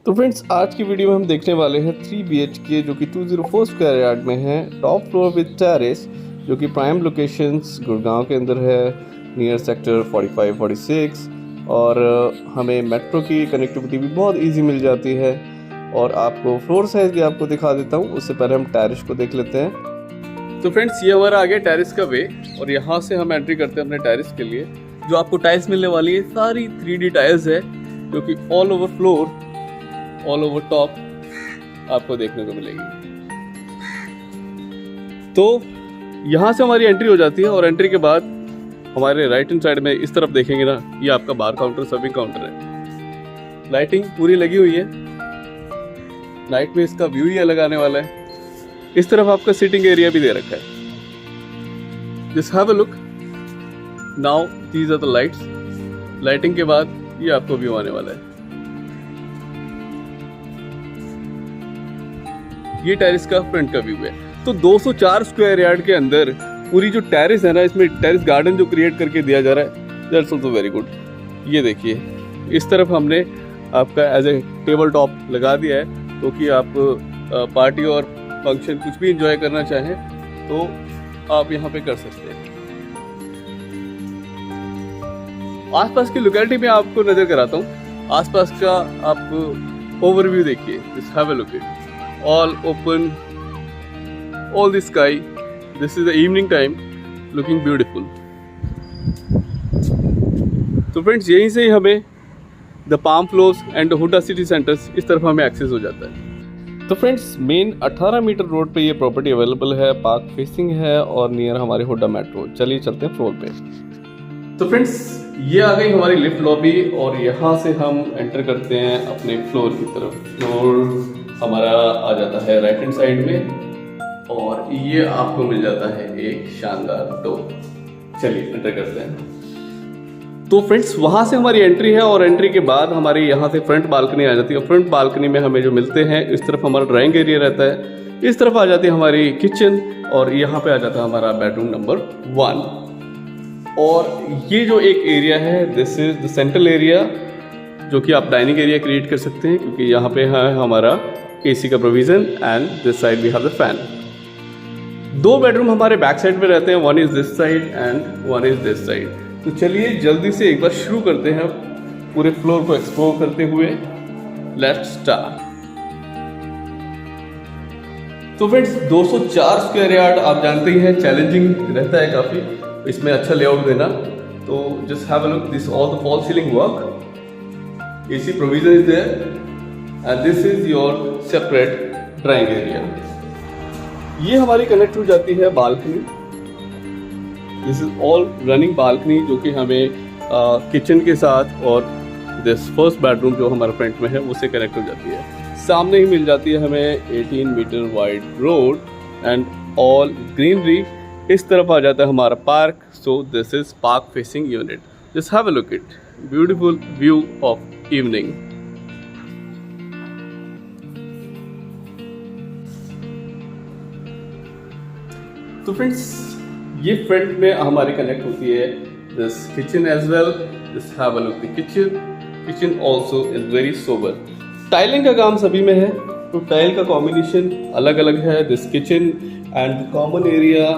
तो फ्रेंड्स आज की वीडियो में हम देखने वाले हैं 3 BHK जो कि 204 स्क्वायर यार्ड में है, टॉप फ्लोर विद टेरेस, जो कि प्राइम लोकेशंस गुड़गांव के अंदर है, नियर सेक्टर 45-46। और हमें मेट्रो की कनेक्टिविटी भी बहुत इजी मिल जाती है। और आपको फ्लोर साइज भी आपको दिखा देता हूँ, उससे पहले हम टेरेस को देख लेते हैं। तो फ्रेंड्स ये हमारा आ गया टेरेस का वे, और यहाँ से हम एंट्री करते हैं अपने टेरेस के लिए। जो आपको टाइल्स मिलने वाली है सारी 3D टाइल्स है, जो कि all over floor, all over top आपको देखने को मिलेगी। तो यहाँ से हमारी एंट्री हो जाती है, और एंट्री के बाद हमारे राइट हैंड साइड में इस तरफ देखेंगे ना, ये आपका बार काउंटर, सर्विंग काउंटर है। लाइटिंग पूरी लगी हुई है, नाइट में इसका व्यू ही अलग आने वाला है। इस तरफ आपका सिटिंग एरिया भी दे रखा है। Just have a look now, these are the lights. Lighting के बाद ये आपको व्यू आने वाला है। ये टेरेस का फ्रंट का व्यू है। तो 204 स्क्वायर यार्ड के अंदर पूरी जो टेरेस है ना, इसमें टेरेस गार्डन जो क्रिएट करके दिया जा रहा है, दैट्स आल्सो वेरी गुड। ये देखिए, इस तरफ हमने आपका एज ए टेबल टॉप लगा दिया है, तो कि आप पार्टी और फंक्शन कुछ भी एंजॉय करना चाहें तो आप यहाँ पे कर सकते हैं। आसपास की लोकेलिटी में आपको नजर कराता हूँ। आसपास का आप ओवरव्यू देखिए, just have a look it, all open, all the sky. This is the evening time, looking beautiful. तो फ्रेंड्स यहीं से ही हमें the palm flows and Huda city centres इस तरफ हमें एक्सेस हो जाता है। तो फ्रेंड्स मेन 18 मीटर रोड पे ये प्रॉपर्टी अवेलेबल है, पार्क फेसिंग है और नियर हमारे हुडा मेट्रो। चलिए चलते हैं फ्लोर पे। तो फ्रेंड्स ये आ गई हमारी लिफ्ट लॉबी, और यहाँ से हम एंटर करते हैं अपने फ्लोर की तरफ। फ्लोर हमारा आ जाता है राइट हैंड साइड में, और ये आपको मिल जाता है एक शानदार डोर। चलिए एंटर करते हैं। तो फ्रेंड्स वहां से हमारी एंट्री है, और एंट्री के बाद हमारी यहाँ से फ्रंट बालकनी आ जाती है। और फ्रंट बालकनी में हमें जो मिलते हैं, इस तरफ हमारा ड्राइंग एरिया रहता है, इस तरफ आ जाती है हमारी किचन, और यहाँ पे आ जाता है हमारा बेडरूम नंबर 1। और ये जो एक एरिया है, this is the central area, जो कि आप डाइनिंग एरिया क्रिएट कर सकते हैं, क्योंकि यहाँ पे है हमारा एसी का provision, and this side we have the fan. 2 bedroom हमारे बैक साइड में रहते हैं, one is this side and one is this side. तो चलिए जल्दी से एक बार शुरू करते हैं पूरे फ्लोर को एक्सप्लोर करते हुए। Let's start. तो फ्रेंड्स 204 स्क्वायर यार्ड आप जानते ही हैं, चैलेंजिंग रहता है काफी इसमें अच्छा लेआउट देना। तो just have a look, this all the fall ceiling work, AC provision is there, and this is your separate drying area. ये हमारी कनेक्ट हो जाती है balcony. This is all running balcony, जो कि हमें किचन के साथ और दिस फर्स्ट बेडरूम जो हमारे फ्रंट में है उससे कनेक्ट हो जाती है। सामने ही मिल जाती है हमें 18 metre wide road and all greenery. इस तरफ आ जाता है हमारा park, so this is park facing unit. Just have a look it, beautiful view of evening. तो फ्रेंड्स ये फ्रंट में हमारी कनेक्ट होती है this kitchen as well. Just have a look the kitchen. Kitchen also is very sober. Tiling का काम सभी में है, तो टाइल का कॉम्बिनेशन अलग अलग है। This kitchen and common area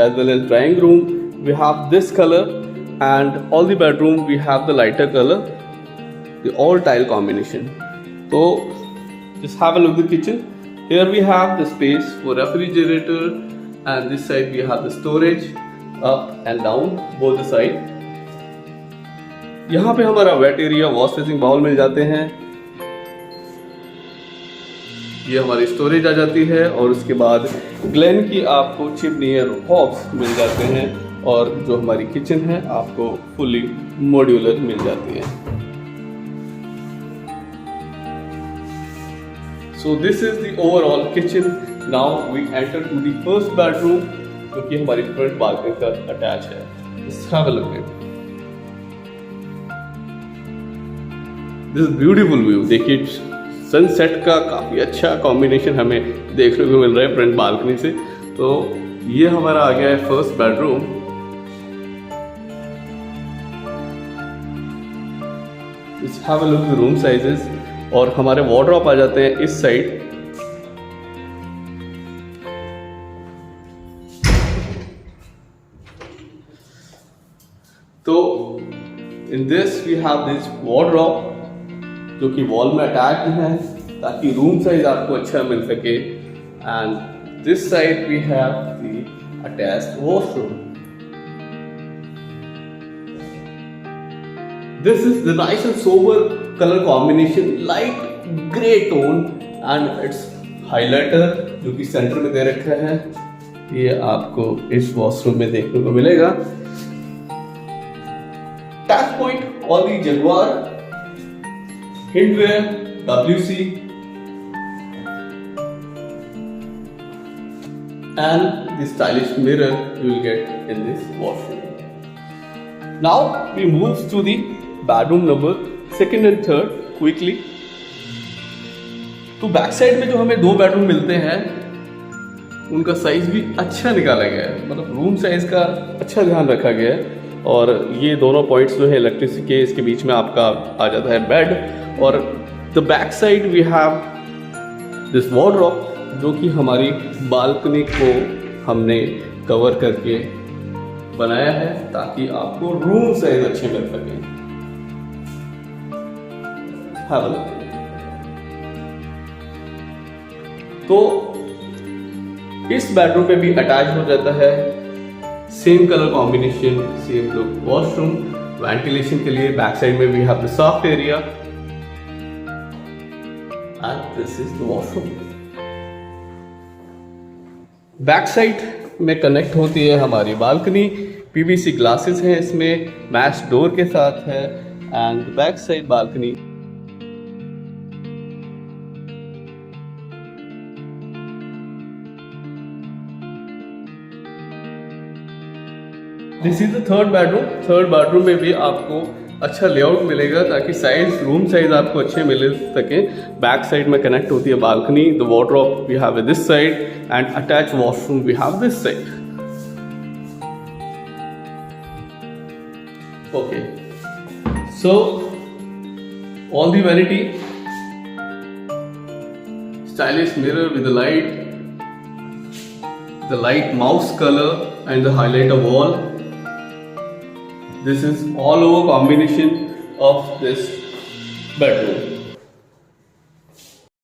as well as drawing room we have this colour, and all the bedroom we have the lighter colour, the all tile combination. तो just have a look the kitchen. Here we have the space for refrigerator, and this side we have the storage up and down both the side. यहाँ पे हमारा wet area, wash basin, bowl मिल जाते हैं। ये हमारी storage आ जाती है, और उसके बाद ग्लेन की आपको चिमनी और हॉब्स मिल जाते हैं, और जो हमारी किचन है आपको फुली मॉड्यूलर मिल जाती है। So this is the overall kitchen. Now we enter to the first bedroom, जो कि हमारी फ्रंट बालकनी का अटैच है। Just have a look at this beautiful view. देखिए सनसेट का काफी अच्छा कॉम्बिनेशन हमें देखने को मिल रहा है फ्रंट बालकनी से। तो ये हमारा आ गया है first bedroom. Just have a look at the room sizes. और हमारे वार्डरोब आ जाते हैं इस साइड। तो in this we have this wardrobe जो कि वॉल में अटैच है ताकि रूम साइज आपको अच्छा मिल सके। And this side we have the attached washroom. This is the nice and sober color combination, light grey tone, and its highlighter जो कि सेंटर में दे रखा है, ये आपको इस वॉशरूम में देखने को मिलेगा। टच पॉइंट और the Jaguar Hindware WC and the stylish mirror you will get in this washroom. Now we move to the bedroom number second and third quickly. तो बैक साइड में जो हमें 2 बेडरूम मिलते हैं उनका साइज भी अच्छा निकाला गया है, मतलब रूम साइज का अच्छा ध्यान रखा गया है। और ये दोनों पॉइंट्स जो है इलेक्ट्रिसिटी के, इसके बीच में आपका आ जाता है बेड। और the back side we have this wardrobe जो कि हमारी बालकनी को हमने कवर करके बनाया है ताकि आपको रूम साइज अच्छे मिल सके। तो इस बेडरूम पे भी अटैच हो जाता है same colour combination, same look washroom. Ventilation के लिए बैक साइड में we have the soft area and this is the washroom. Back side में कनेक्ट होती है हमारी बालकनी। PVC ग्लासेस हैं इसमें, मैश डोर के साथ है। And back side balcony this is the third bedroom. Third bedroom में भी आपको अच्छा लेआउट मिलेगा ताकि साइज, रूम साइज आपको अच्छे मिल सके। बैक साइड में कनेक्ट होती है balcony. The wardrobe we have this side and attach washroom we have this side. Okay, so all the vanity, stylish mirror with the light mouse color and the highlighter wall. This is all over combination of this bedroom.